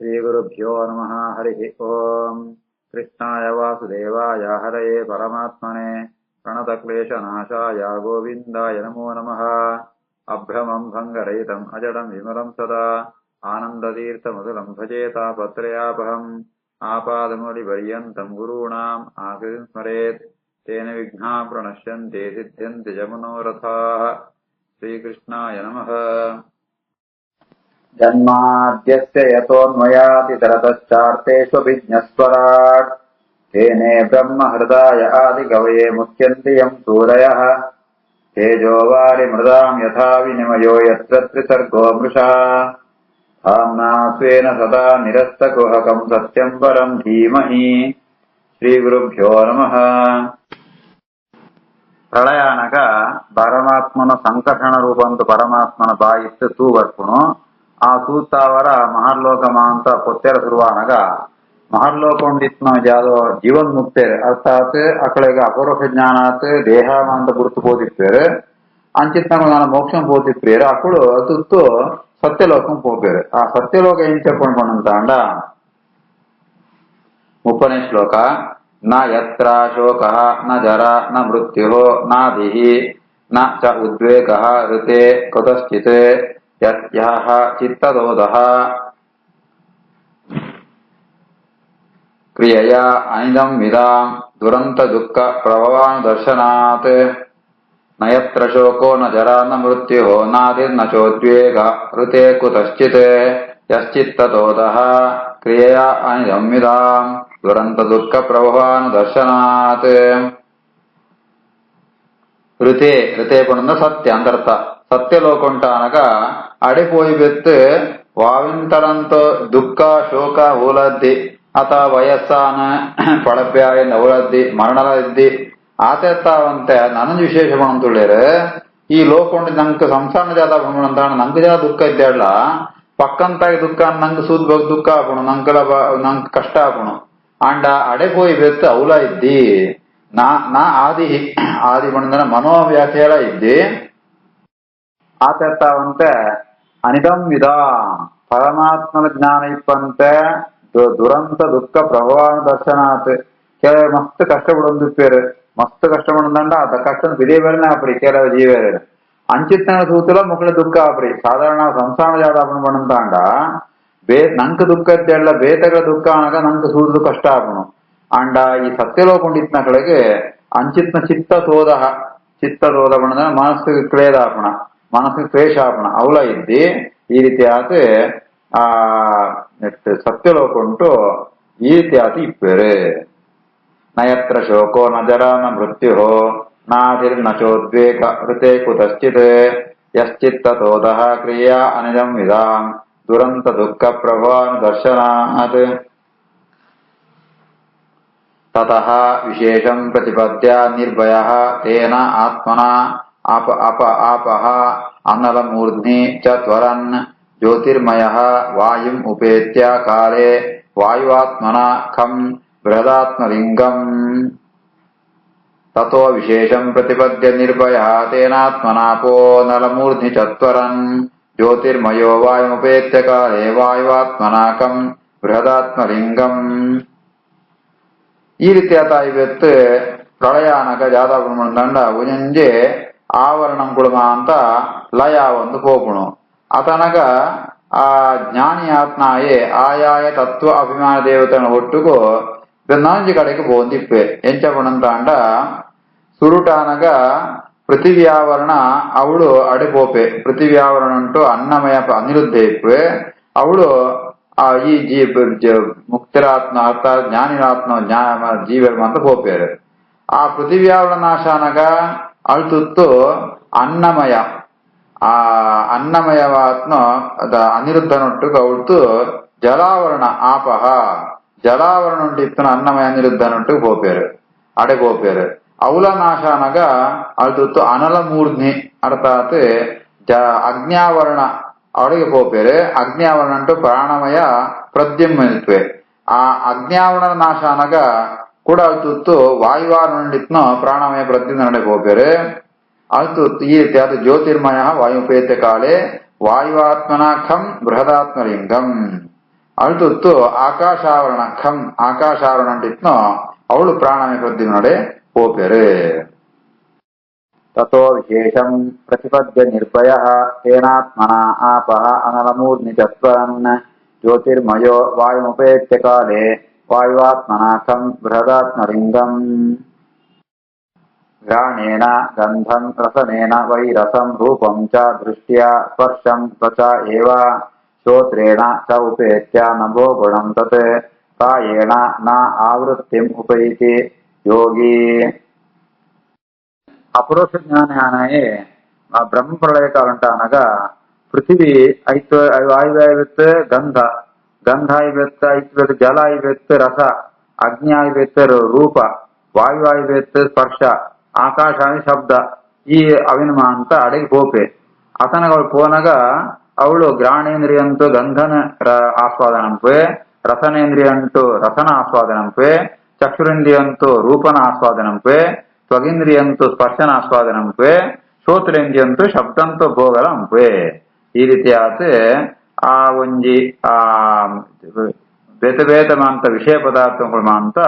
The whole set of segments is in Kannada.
श्रीगुरुभ्यो नमः। हरिः ओम्। कृष्णाय वासुदेवाय हरये परमात्मने प्रणतक्लेशनाशाय गोविन्दाय नमो नमः। अभ्रमम् भङ्गरहितम् अजडम् विमलम् सदा आनन्दतीर्थमधुरम् भजेतापत्रयापहम् आपादमौलिपर्यन्तम् गुरूणाम् आकृतिम् स्मरेत् तेन विघ्नाः प्रणश्यन्ते सिद्ध्यन्ति च मनोरथाः। श्रीकृष्णाय नमः। जन्माद्यस्य यतोऽन्वयातितरतश्चार्तेष्वभिज्ञस्वराट् तेने ब्रह्महृदाय आदिकवये मुह्यन्ति यम् सूरयः तेजोवारिमृदाम् यथा विनिमयो यत्र त्रिसर्गो मृषः धाम्ना स्वेन सदा निरस्तकुहकम् सत्यम् परम् धीमहि। ಶ್ರೀಗುರುಭ್ಯೋ ನಮಃ. ಪ್ರಳಯ అనగా పరమాత్మను సంకర్షణ రూపంతో పరమాత్మನ ಬಾಯಿತ್ತು ತೂವರ್ಪುಣು ಆ ತೂತಾವರ ಮಹರ್ಲೋಕಮಾಂತ ಪೊತ್ತೆರ ಸುರುವಾನಗ ಮಹರ್ಲೋಕೊಂಡಿತ್ನ ಯಾದೋ ಜೀವನ್ ಮುಕ್ತೇರು ಅರ್ಥಾತ್ ಅಕಳೆಗ ಅಪರೋಕ್ಷ ಜ್ಞಾನಾತ್ ದೇಹಮಾಂತ ಗುರುತು పోతిప్పేరు అంచిత్నంగా మన మోక్షం పోతిప్పేరు అప్పుడు అతుత్తు సత్యలోకం పోపేరు. ఆ సత్యలోక ఏం చెప్పండి పడంత అండ 30ನೇ ಶ್ಲೋಕ. ನ ಯತ್ರ ಶೋಕಃ ನ ಜರಾ ನ ಮೃತ್ಯುಃ ನಾದಿಃ ನ ಚ ಉದ್ವೇಗಃ ಋತೆ ಕುತಶ್ಚಿತ್ ಯಸ್ಯಃ ಚಿತ್ತದೋಧಃ ಕ್ರಿಯೆಯ ಅನಿದಂ ವಿದಾಂ ದುರಂತ ದುಃಖ ಪ್ರಭವಾನುದರ್ಶನಾತ್ ನ ಯತ್ರ ಶೋಕೋ ನ ಜರಾ ನ ಮೃತ್ಯುಃ ನಾದಿರ್ನ ಚೋದ್ವೇಗ ಋತೆ ಕುತಶ್ಚಿತ್ ಯಶ್ಚಿತ್ತದೋಧಃ ಕ್ರಿಯೆಯ ಅನಿದಂ ವಿದಾಂ ದುರಂತ ದುಃಖ ಪ್ರಭವಾನುದರ್ಶನಾತ್. ಋತೆ ಋತೆ ಪುನಂದ ಸತ್ಯ ಅಂದರ್ಥ. సత్యలోకంట అనగా అడిపోయి బెత్తు వావింతరంతో దుఃఖ శోక ఊలద్ది ಅತ ವಯಸ್ಸಾನ ಪಳಬ್ಯಾಯ ನವಳದ್ದಿ ಮರಣಲ ಇದ್ದಿ ಆತೆತ್ತಾವಂತೆ ನನಂಜ್ ವಿಶೇಷ ಪಣಂತುಳ್ಳೇರು ಈ ಲೋಕೊಂಡಿ ನಂಗೆ ಸಂಸಾರ ಜಾತ ಪಣಂತ ನಂಗೆ ಜಾ ದುಃಖ ಇದ್ದಾಳ ಪಕ್ಕಂತಾಗಿ ದುಃಖ ನಂಗೆ ಸೂದ್ ದುಃಖ ಆಪಣು ನಂಗೆ ಕಷ್ಟ ಆಪಣು ಅಂಡ ಅಡೆಪೋಯಿ ಬೆತ್ತು ಅವಲ ಇದ್ದಿ ನಾ ಆದಿ ಆದಿ ಪಣಂದನ ಮನೋವ್ಯಾಖ್ಯಾಲ ಇದ್ದಿ ಆತೆತ್ತಾವಂತೆ ಅನಿದಂ ವಿಧ ಪರಮಾತ್ಮನ ಜ್ಞಾನ ಇಪ್ಪಂತೆ ದುರಂತ ದುಃಖ ಪ್ರಭಾವ ದರ್ಶನಾತ್ ಕೆಲ ಮಸ್ತ್ ಕಷ್ಟಪಡೊಂದಿಪ್ಪೇರು ಮಸ್ತ್ ಕಷ್ಟಪಡಂದ ಅದ ಕಷ್ಟ ಬಿದೇ ಬೇರೆ ಆಪ್ರಿ ಕೆಲ ಜೀವೇರು ಅಂಚಿತ್ತನ ಸೂತಲ ಮುಕ್ಳ ದುಃಖ ಆಪ್ರಿ ಸಾಧಾರಣ ಸಂಸಾರ ಜಾತಾಪನ ಪಣಂತಾಂಡ ನಂಕ ದುಃಖ ಇದ್ದೆಲ್ಲ ಬೇತಗಳ ದುಃಖ ಅನಗ ನಂಕ ಸೂದು ಕಷ್ಟ ಆಪನು ಅಂಡ ಈ ಸತ್ಯಲೋಕೊಂಡಿತ್ನ ಕಡೆಗೆ ಅಂಚಿತ್ನ ಚಿತ್ತದೋಧ ಪಣದ ಮನಸ್ಸಿಗೆ ಕ್ಲೇದಾಪಣ ಮನಸ್ಸಿಗೆ ಕ್ಲೇಶಾಪಣ ಅವಲ ಇದ್ದಿ ಈ ರೀತಿ ಆತ ಆ ಸತ್ಯಲೋಕುಂಟು ಈ ರೀತಿ ಆತ ಇಪ್ಪೇರು. ನಯತ್ರ ಶೋಕೋ ನ ಜರಾ ನ ಮೃತ್ಯು ನಾದಿರ್ನ ಚೋದ್ವೇಗ ಋತೆ ಕುತಶ್ಚಿತ್ ಯಶ್ಚಿತ್ತದೋಧಃ ಕ್ರಿಯಾ ಅನಿದಂ ವಿದಾಂ ದುರಂತ ದುಃಖ ಪ್ರಭವಾನುದರ್ಶನಾತ್. ತತಃ ವಿಶೇಷಂ ಪ್ರತಿಪದ್ಯ ನಿರ್ಭಯಃ ತೇನ ಆತ್ಮನಾ ಆಪಃ ಅನಲಮೂರ್ಧ್ನಿ ಚ ತ್ವರನ್ ಜ್ಯೋತಿರ್ಮಯಃ ವಾಯುಂ ಉಪೇತ್ಯ ಕಾಲೇ ವಾಯುವಾತ್ಮನ ಖಂ ಬೃಹದಾತ್ಮಲಿಂಗಂ. ತತೋ ವಿಶೇಷಂ ಪ್ರತಿಪದ್ಯ ನಿರ್ಭಯಃ ತೇನಾತ್ಮನಾಪೋ ನಲಮೂರ್ಧ್ನಿ ಚ ತ್ವರನ್ ಜ್ಯೋತಿರ್ಮಯೋ ವಾಯುಮುಪೇತ್ಯ ಕಾಲೇ ವಾಯುವಾತ್ಮನ ಖಂ ಬೃಹದಾತ್ಮಲಿಂಗಂ. ಈ ರೀತಿಯಾತ ಇವತ್ತು ಪ್ರಳಯಾನಕ ಜಾತಪುಣ್ಮಂಡ ಉಜಂಜೆ ಆವರಣಂ ಕುಳುಮ ಅಂತ ಲಯ ಒಂದು ಪೋಪುಣು ಅತನಗ ಆ ಜ್ಞಾನಿ ಆತ್ನಾಯೇ ಆಯಾಯ ತತ್ವ ಅಭಿಮಾನ ದೇವತನ ಒಟ್ಟುಗೂ ನಂಜಿ ಕಡೆಗೆ ಬೋಂದಿಪ್ಪೆ ಎಂಚಪಣಂತಾಂಡ ಸುರುಟಾನಗ ಪೃಥಿವ್ಯಾವರಣ ಅವಳು ಅಡಿಪೋಪೆ ಪೃಥಿವ್ಯಾವರಣ ಉಂಟು ಅನ್ನಮಯ ಅನಿರುದ್ಧ ಇಪ್ಪೆ ಅವಳು ಈ ಮುಕ್ತಿರಾತ್ಮ ಅರ್ಥಾತ್ ಜ್ಞಾನಿರಾತ್ಮ ಜೀವರ್ಮ ಅಂತ ಪೋಪೇರು. ಆ ಪೃಥಿವ್ಯಾವರಣ ನಾಶಾನಗ ಅಳ್ತುತ್ತು ಅನ್ನಮಯ ಆ ಅನ್ನಮಯವಾತ್ಮ ಅದ ಅನಿರುದ್ಧನೊಟ್ಟು ಕೌಳ್ತು ಜಲಾವರಣ ಆಪಹ ಜಲಾವರಣ ಉಂಟಿತ್ತನ ಅನ್ನಮಯ ಅನಿರುದ್ಧನೊಟ್ಟು ಪೋಪೇರು ಅಡೆ ಪೋಪೇರು. ಅವಲ ನಾಶಾನಗ ಅಳ್ತುತ್ತು ಅನಲ ಮೂರ್ಧ್ನಿ ಅರ್ಥಾತ್ ಅಗ್ನ್ಯಾವರಣ ಅವಳಿಗೆ ಪೋಪೇರು. ಅಗ್ನ್ಯಾವರಣ ಅಂಟು ಪ್ರಾಣಮಯ ಪ್ರದ್ಯುಮ್ನಿತ್ವೆ ಆ ಅಗ್ನ್ಯಾವರಣ ನಾಶಾನಗ ಕೂಡ ಅಳ್ತುತ್ತು ವಾಯುವಾರಣಿತ್ನ ಪ್ರಾಣಮಯ ಪ್ರದ್ಯುಮ್ನ ನಡೆ ಪೋಪೇರು. ಅದು ಈ ರೀತಿ ಅದು ಜ್ಯೋತಿರ್ಮಯ ವಾಯುಪೇತ್ಯ ಕಾಲೇ ವಾಯುವಾತ್ಮನ ಖಂ ಬೃಹದಾತ್ಮಲಿಂಗಂ. ಅಳ್ತುತ್ತು ಆಕಾಶಾವರಣ ಖಂ ಆಕಾಶಾವರಣ ಅಂಟಿತ್ನೋ ಅವಳು ಪ್ರಾಣಮಯ ಪ್ರದ್ಯುಮ್ನಡೆ ಓಪೆರೆ ತಥೋ ವಿಶೇಷಂ ಪ್ರತಿಪದ್ಯ ನಿರ್ಭಯ ತೇನಾತ್ಮನ ಆಪಃ ಅನಲಮೂರ್ನಿ ತತ್ವನ್ ಜ್ಯೋತಿರ್ಮಯೋ ವಾಯುಮುಪೇತ್ಯ ಕಾಲೇ ವಾಯುವಾತ್ಮನ ಖಂ ಬೃಹದಾತ್ಮಲಿಂಗಂ ಘ್ರಾಣೇನ ಗಂಧಂ ರಸನೇನ ವೈರಸಂ ರೂಪಂ ಚ ದೃಷ್ಟ್ಯಾ ಸ್ಪರ್ಶಂ ತ್ವಚ ಏವ ಶ್ರೋತ್ರೇಣ ಚ ಉಪೇತ್ಯ ನಭೋ ಗುಣಂ ತತ್ ಕಾಯೇಣ ನ ಆವೃತ್ತಿಂ ಉಪೈತಿ ಯೋಗಿ ಅಪರೋಕ್ಷ ಜ್ಞಾನಾಯೇ ಬ್ರಹ್ಮ ಪ್ರಳಯ ಕಾಲ ಉಂಟಾನಾಗ ಪೃಥಿವಿ ಐತ್ತು ವಾಯುವಾಯುವೆತ್ತು ಗಂಧ ಗಂಧ ಆಯ್ವೆತ್ತು ಐತ್ವೆತ್ತು ಜಲ ಆಯ್ವೆತ್ತು ರಸ ಅಗ್ನಿ ಆಯ್ವೆತ್ತು ರೂಪ ವಾಯುವಾಯುವೆತ್ತು ಸ್ಪರ್ಶ ಆಕಾಶ ಶಬ್ದ ಈ ಅವಿನಮ ಅಂತ ಅಡಿಗೆ ಪೋಪೆ ಅತನಗ ಅವಳು ಪೋನಾಗ ಅವಳು ಗ್ರಾಣೇಂದ್ರಿಯಂತೂ ಗಂಧನ ಆಸ್ವಾದನಂಪೆ ರಸನೇಂದ್ರಿಯಂತೂ ರಸನ ಆಸ್ವಾದನಂಪೆ ಚಕ್ಷುರೇಂದ್ರಿಯಂತೂ ರೂಪನ ಆಸ್ವಾದನಂಪೆ ತ್ವಗೇಂದ್ರಿಯಂತೂ ಸ್ಪರ್ಶನ ಆಸ್ವಾದನಂಪೆ ಶ್ರೋತ್ರೇಂದ್ರಿಯಂತೂ ಶಬ್ದಂತೂ ಭೋಗಲಂಪೆ ಈ ರೀತಿಯಾದ ಆ ಒಂಜಿ ಬೇತ ಬೇತ ಮಾಂತ ವಿಷಯ ಪದಾರ್ಥಗಳು ಮಾಂತ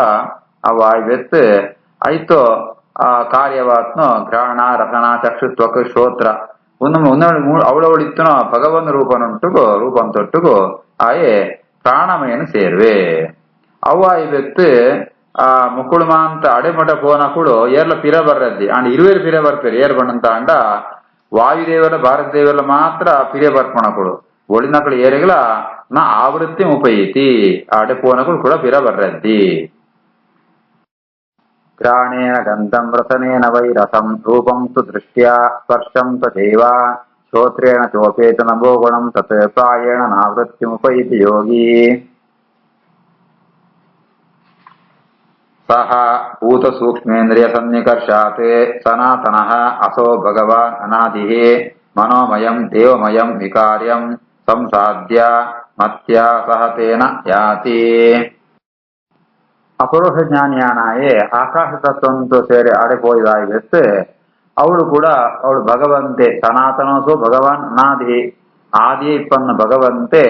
ಅವು ಆಯ್ವೆತ್ತು ಐತೋ ಆ ಕಾರ್ಯವಾತ್ನು ಗ್ರಹಣ ರಸನ ಚಕ್ಷುತ್ವಕ ಶ್ರೋತ್ರ ಅವಳವಳಿತ್ತನೋ ಭಗವನ್ ರೂಪನುಂಟುಗೋ ರೂಪಂ ತೊಟ್ಟುಗೋ ಆಯೇ ಪ್ರಾಣಮಯನು ಸೇರ್ವೆ ಅವು ಆಯ್ವೆತ್ತು ಆ ಮುಕ್ಕುಳು ಮಾಂತ ಅಡೆಮಠ ಪೋನಕುಳು ಏರ್ಲ ಪಿರ ಬರ್ರದ್ದಿ ಅಂಡ್ ಇರುವೇರು ಪಿರ ಬರ್ಪೇರು ಏರ್ ಬಣ್ಣಂತ ಅಂಡ ವಾಯುದೇವರ ಭಾರತ ದೇವರ ಮಾತ್ರ ಪಿರೆ ಬರ್ಪಣಕುಳು ಒಳಿನಕಳು ಏರಿಗಲ ನಾ ಆವೃತ್ತಿ ಉಪೈತಿ ಅಡೆ ಪೋನಕುಳು ಕೂಡ ಪಿರ ಬರ್ರದ್ದಿ ಗ್ರಾಣೇನ ಗಂಧಂ ರಸನೇನ ವೈರಸಂ ರೂಪಂ ತು ದೃಷ್ಟ್ಯಾ ಸ್ಪರ್ಶಂ ತಥೈವ ಶ್ರೋತ್ರೇಣ ಚೋಪೇತ ನಭೋ ಗುಣಂ ತತ್ ಪ್ರಾಯೇಣ ನಾವೃತ್ತಿಮುಪೈತಿ ಯೋಗಿ ಸಹ ಭೂತ ಸೂಕ್ಷ್ಮೇಂದ್ರಿಯ ಸನ್ನಿಕರ್ಷಾತ್ ಸನಾತನಃ ಅಸೋ ಭಗವಾನ್ ಅನಾದಿಃ ಮನೋಮಯಂ ದೇವಮಯಂ ವಿಕಾರ್ಯಂ ಸಂಸಾದ್ಯ ಮತ್ಯ ಸಹ ತೇನ ಯಾತಿ ಅಪರೋಕ್ಷ ಜ್ಞಾನಿಯಾನಾಯೇ ಆಕಾಶ ತತ್ವಂತು ಸೇರಿ ಆಡಿಪೋಯಿದಾಗಿತ್ತು ಅವಳು ಕೂಡ ಅವಳು ಭಗವಂತೆ ಸನಾತನಸೋ ಭಗವಾನ್ ಅನಾದಿ ಆದಿ ಇಪ್ಪನ್ನ ಭಗವಂತೆ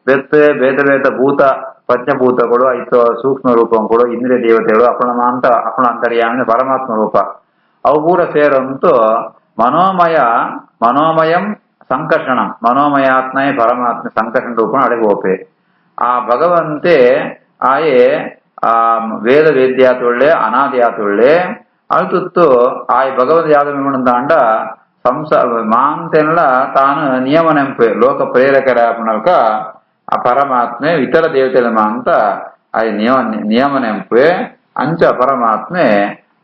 ಬೆತ್ತ ಭೇದ ಭೇದ ಭೂತ ಪಂಚಭೂತಗಳು ಐದು ಸೂಕ್ಷ್ಮ ರೂಪಗಳು ಇಂದ್ರಿಯ ದೇವತೆಗಳು ಅಪಣ ಅಂತರ್ಯಾಮಿ ಪರಮಾತ್ಮ ರೂಪ ಅವು ಕೂಡ ಸೇರಂತೂ ಮನೋಮಯಂ ಸಂಕರ್ಷಣಂ ಮನೋಮಯಾತ್ಮೇ ಪರಮಾತ್ಮ ಸಂಕರ್ಷಣ ರೂಪ ಅಡಗೋಪೆ ಆ ಭಗವಂತೆ ಆಯೇ ಆ ವೇದ ವೇದ್ಯಾತೊಳ್ಳೆ ಅನಾದಿಯಾತೊಳ್ಳೆ ಅಳ್ತುತ್ತು ಆಯ್ ಭಗವಂತ ಯಾವ್ದು ಅಂಡ ಮಾಂತೆಲ್ಲ ತಾನು ನಿಯಮನೆಂಪೆ ಲೋಕ ಪ್ರೇರಕರ ಪುನಕ ಆ ಪರಮಾತ್ಮೆ ಇತರ ದೇವತೆಗಳ ಮಾಂತ ಆಯ್ ನಿಯಮನೆಂಪೆ ಅಂಚ ಪರಮಾತ್ಮೆ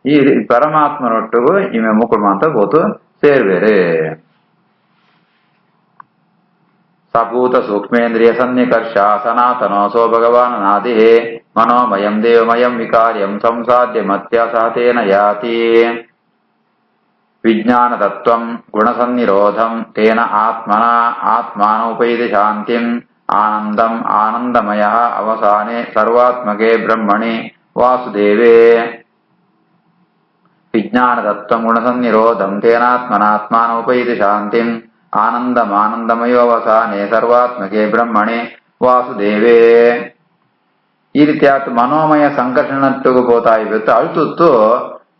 ಈ ಪರಮಾತ್ಮನೊಟ್ಟಿಗೂ ಇಮೆ ಮುಕ್ಕಳು ಮಾಂತ ಗೋತು ಸೇರ್ಬೇರೆ ಸಭೂತ ಸೂಕ್ಷ್ಮೇಂದ್ರಿಯ ಸನ್ನಿಕರ್ಷ ಸನಾತನೋ ಸೋ ಭಗವಾನ್ ಅನಾದಿ ಮನೋಮಯಂ ದೇವಮಯಂ ವಿಕಾರ್ಯಂ ಸಂಸಾದ್ಯ ಮತ್ಯ ಸಹತೇನ ಯಾತಿ ವಿಜ್ಞಾನ ತತ್ವಂ ಗುಣಸನ್ನಿರೋಧಂ ತೇನ ಆತ್ಮನ ಆತ್ಮಾನೋಪೈತಿ ಶಾಂತಿಂ ಆನಂದಂ ಆನಂದಮಯ ಅವಸಾನೆ ಸರ್ವಾತ್ಮಕೆ ಬ್ರಹ್ಮಣಿ ವಾಸುದೇವೇ ವಿಜ್ಞಾನ ತತ್ವಂ ಗುಣಸನ್ನಿರೋಧಂ ತೇನಾತ್ಮನಾತ್ಮಾನೋಪೈತಿ ಶಾಂತಿಂ ಆನಂದಮಾನಂದಮಯೋ ಅವಸಾನೆ ಸರ್ವಾತ್ಮಕೆ ಬ್ರಹ್ಮಣಿ ವಾಸುದೇವೇ ಈ ರೀತಿ ಆತು ಮನೋಮಯ ಸಂಕರ್ಷಣಟ್ಟಿಗೂ ಗೋತಾ ಇವತ್ತು ಅಳ್ತುತ್ತು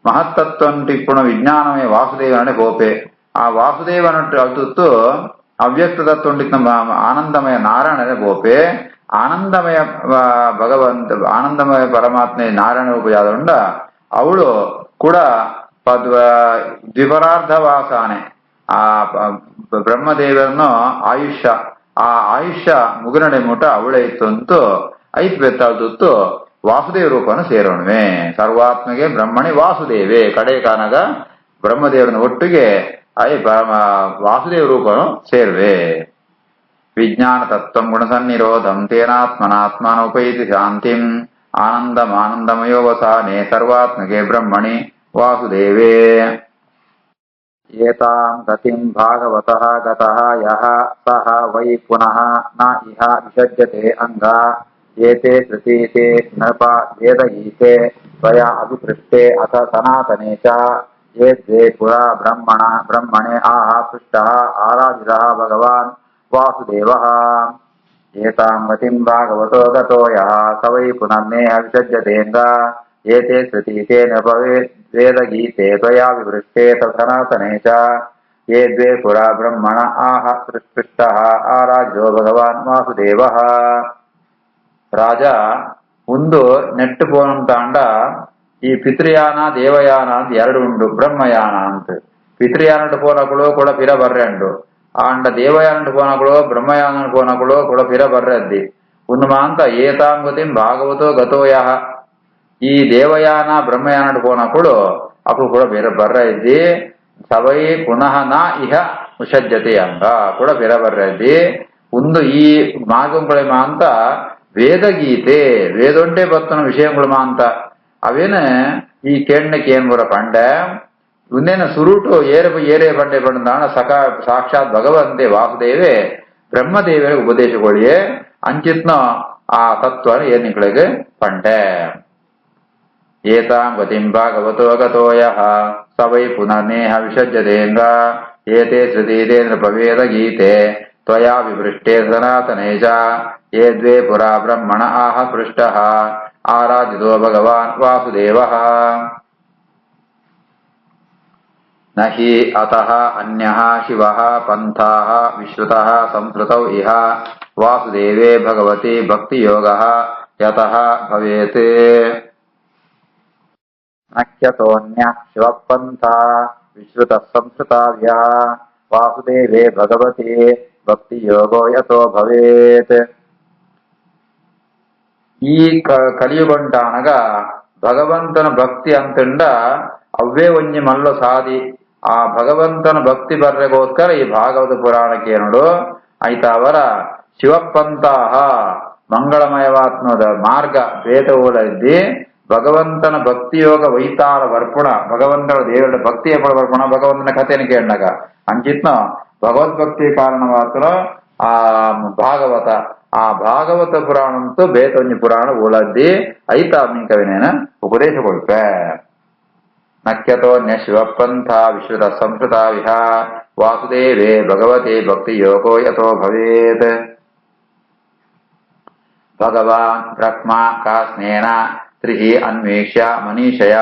ಮಹತ್ತತ್ವಂಟಿಪ್ಪುಣ ವಿಜ್ಞಾನಮಯ ವಾಸುದೇವನೇ ಗೋಪೆ ಆ ವಾಸುದೇವನಟ್ಟು ಅಳ್ತುತ್ತು ಅವ್ಯಕ್ತ ತತ್ವಂಟಿಕ್ ನಮ್ಮ ಆನಂದಮಯ ನಾರಾಯಣನೇ ಗೋಪೆ ಆನಂದಮಯ ಭಗವಂತ ಆನಂದಮಯ ಪರಮಾತ್ಮೆ ನಾರಾಯಣ ರೂಪಯಾದ ಅವಳು ಕೂಡ ದ್ವಿಪರಾರ್ಧ ವಾಸಾನೆ ಆ ಬ್ರಹ್ಮದೇವರನ್ನು ಆ ಆಯುಷ್ಯ ಮುಗುನಡೆ ಮುಟ ಅವಳೇ ಇತ್ತು ಅಂತೂ ಐತ್ ಬೆತ್ತಾಳ್ದುತ್ತು ವಾಸುದೇವ ರೂಪನು ಸೇರೋಣವೆ ಸರ್ವಾತ್ಮಗೆ ಬ್ರಹ್ಮಣಿ ವಾಸುದೇವೇ ಕಡೆ ಕಾನಾಗ ಬ್ರಹ್ಮದೇವರನ ಒಟ್ಟಿಗೆ ವಾಸುದೇವ ರೂಪನು ಸೇರ್ವೆ ವಿಜ್ಞಾನ ತತ್ವಂ ಗುಣಸನ್ನಿರೋಧಂ ತೇನಾತ್ಮನಾತ್ಮಾನೋಪೈತಿ ಶಾಂತಿಂ ಆನಂದಮಾನಂದಮಯೋವಸಾನೆ ಸರ್ವಾತ್ಮಗೆ ಬ್ರಹ್ಮಣಿ ವಾಸುದೇವೇ ಏತಾಂ ಗತಿಂ ಭಾಗವತಃ ಗತಃ ಯಃ ಸಹ ವೈ ಪುನಃ ನ ಇಹ ವಿಸಜ್ಯತೆ ಅಂಗ ಏತೆ ತೃತೀತೆ ನೃಪ ವೇದಗೀತೆ ತ್ವಯಾ ಅಭಿಪೃಷ್ಟೆ ಅಥ ಸನಾತನೆ ಚ ಏದ್ವೇ ಪುರಾ ಬ್ರಹ್ಮಣೆ ಆಹ ಪೃಷ್ಟಃ ಆರಾಧಿತಃ ಭಗವಾನ್ ವಾಸುದೇವಃ एतां गतिं भागवतो गतो यः स वै पुनर्नेह विसज्जतेऽङ्ग एते श्रुतीते वेदगीते त्वया विवृष्टे सनातने च ये द्वे पुरा ब्रह्मण आह सृष्टः आराज्यो भगवान् वासुदेवः ರಾಜ ಒಂದು ನೆಟ್ಟು ಪೋನಂತಾಂಡ ಈ ಪಿತೃಯಾನ ದೇವಯಾನ ಅಂತ ಎರಡು ಉಂಡು ಬ್ರಹ್ಮಯಾನ ಅಂತ ಪಿತೃಯಾನ ಪೋನಗಳು ಕೂಡ ಪಿರ ಬರ್ರೆಂಡು ಆಂಡ ದೇವಯಾನ ಪೋನಗಳು ಬ್ರಹ್ಮಯಾನ ಪೋನಗಳು ಕೂಡ ಪಿರ ಬರ್ರದ್ದಿ ಒಂದು ಮಾಂತ ಏತಾಂಗತಿ ಭಾಗವತೋ ಗತೋಯ ಈ ದೇವಯಾನ ಬ್ರಹ್ಮಯಾನ ಪೋನಗಳು ಅప్పుడు ಕೂಡ ಪಿರ ಬರ್ರ ಇದ್ದಿ ಸವೈ ಪುನಃ ನ ಇಹ ಉಷಜ್ಜತೆ ಅಂಗ ಕೂಡ ಪಿರ ಬರ್ರ ಇದ್ದಿ ಒಂದು ಈ ಮಾರ್ಗಗಳ ಮಾಂತ ವೇದಗೀತೆ ವೇದೊಂಡೆ ಬತ್ತನ ವಿಷಯಗಳು ಮಾಂತ ಅವೇನ ಈ ಕೆಣ್ಣಕ್ಕೆ ಏನ್ ಬರ ಪಂಡ ಇನ್ನೇನು ಸುರುಟು ಏರೆ ಬಂಡೆ ಬಂದಾಣ ಸಾಕ್ಷಾತ್ ಭಗವಂತೆ ವಾಸುದೇವೇ ಬ್ರಹ್ಮದೇವರ ಉಪದೇಶಗಳಿಯೇ ಅಂಚಿತ್ನ ಆ ತತ್ವ ಏನ್ ನಿಗಳಿಗೆ ಪಂಡೆ ಏತಾಂ ಗತಿಂ ಭಾಗವತೋ ಗತೋಯ ಸವೈ ಪುನರ್ನೇಹ ವಿಸಜ್ಜತೇಂಗ ಏತೆ ಶ್ರುತೀತೆ ನೃಪವೇದ ಗೀತೆ ತ್ವಯಾ ವಿವೃಷ್ಟೇ ಸನಾತನೇ ಚ ये द्वे पुरा ब्रह्मण आह पृष्टः आराधितो भगवान् वासुदेवः न हि अतः अन्यः शिवः पन्थाः विश्रुतः संस्कृतौ इह वासुदेवे भगवति भक्तियोगः यतः भवेत् न ह्यतोऽन्यः शिवः पन्था विश्रुतः संस्कृताव्यः वासुदेवे भगवति भक्तियोगो यतो भवेत् ಈ ಕಲಿಯುಗಂಟಾನಗ ಭಗವಂತನ ಭಕ್ತಿ ಅಂತಂಡ ಅವೇ ಒಂಜಿ ಮಲ್ಲ ಸಾದಿ ಆ ಭಗವಂತನ ಭಕ್ತಿ ಬರ್ರೆಗೋಸ್ಕರ ಈ ಭಾಗವತ ಪುರಾಣಕ್ಕೆ ನೋಡು ಆಯ್ತಾ ಅವರ ಶಿವಪಂತಹ ಮಂಗಳಮಯವಾತ್ಮದ ಮಾರ್ಗ ಭೇದವುಗಳ ಇದ್ದಿ ಭಗವಂತನ ಭಕ್ತಿಯೋಗ ವೈತಾರ ವರ್ಪುಣ ಭಗವಂತನ ದೇವರ ಭಕ್ತಿಯ ವರ್ಪುಣ ಭಗವಂತನ ಕಥೆನ ಕೇಳಿದಾಗ ಅಂಚಿತ್ನ ಭಗವದ್ಭಕ್ತಿ ಕಾರಣವಾತ್ರ ಆ ಭಾಗವತ ಆ ಭಾಗವತ ಪುರಾಣ ಅಂತೂ ಬೇತೊಂಜಿ ಪುರಾಣ ಓಳದ್ದಿ ಐತಾ ಮಿಂಕವಿನೇನ ಉಪದೇಶ ಕೊಡ್ಪೆ ನಕ್ಯತೋನ್ಯ ಶಿವಪಂಥ ವಿಶ್ರುತ ಸಂಸ್ಕೃತ ವಿಹ ವಾಸುದೇವೇ ಭಗವತಿ ಭಕ್ತಿ ಯೋಗೋ ಯಥೋ ಭವೇತ್ ಭಗವಾನ್ ಬ್ರಹ್ಮ ಕಾಸ್ನೇನ ತ್ರಿಹಿ ಅನ್ವೇಷ್ಯ ಮನೀಷಯ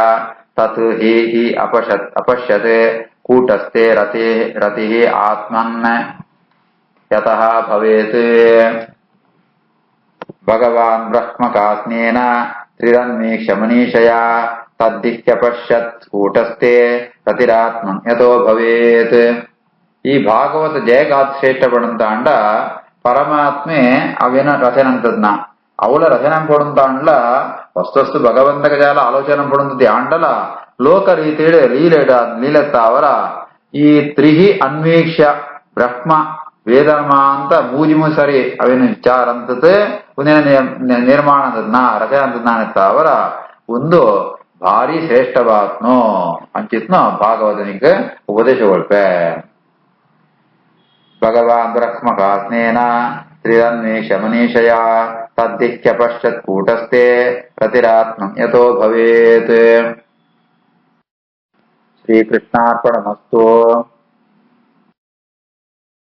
ತತ್ ಹಿ ಅಪಶ್ಯತ್ ಕೂಟಸ್ಥೆ ರತಿ ಆತ್ಮನ್ ಯತಃ ಭವೇತ್ ಭಗವಾನ್ ಬ್ರಹ್ಮಕಾಸ್ನೇನ ತ್ರಿರನ್ವೀಕ್ಷ್ಯ ಮನೀಷಯಾ ತದ್ದಿಕ್ಯಪಶ್ಯತ್ ಕೂಟಸ್ಥೆ ರತಿರಾತ್ಮನ್ ಯತೋ ಭವೇತ್ ಈ ಭಾಗವತ ಜಯಗಾತ್ ಶ್ರೇಷ್ಠ ಪಡಂತಾಂಡ ಪರಮಾತ್ಮೆ ಅವೇನ ರಚನಂತದ್ನ ಅವಳ ರಚನೆ ಪಡುಂತಾಂಡ್ಲ ವಸ್ತು ಭಗವಂತಕ ಜಾಲ ಆಲೋಚನೆ ಪಡುಂತದ್ದು ಆಂಡಲ ಲೋಕ ರೀತಿಯಲ್ಲಿ ಲೀಲೆತ್ತ ಅವರ ಈ ತ್ರಿಹಿ ಅನ್ವೀಕ್ಷ್ಯ ಬ್ರಹ್ಮ ವೇದಮ ಅಂತ ಮೂಜಿಮು ಸರಿ ಅವೇನು ವಿಚಾರ ಅಂತದ್ ನಿರ್ಮಾಣ ಅಂತದ್ನ ರಚನೆ ಅಂತದ್ನ ಅವರ ಒಂದು ಭಾರಿ ಶ್ರೇಷ್ಠವಾತ್ನು ಅಂಚಿತ್ನ ಭಾಗವತನಿಗೆ ಉಪದೇಶ ಕೊಡ್ಪೆ ಭಗವಾನ್ ಬ್ರಹ್ಮಕಾಸ್ನೇನ ತ್ರಿರನ್ವೇಷ ಮನೀಷಯ ತದ್ದಿಕ್ಯ ಪಶ್ಚತ್ ಕೂಟಸ್ಥೆ ರತಿರಾತ್ಮನ್ ಯತೋ ಭವೇತ್ ಶ್ರೀಕೃಷ್ಣಾರ್ಪಣಮಸ್ತು.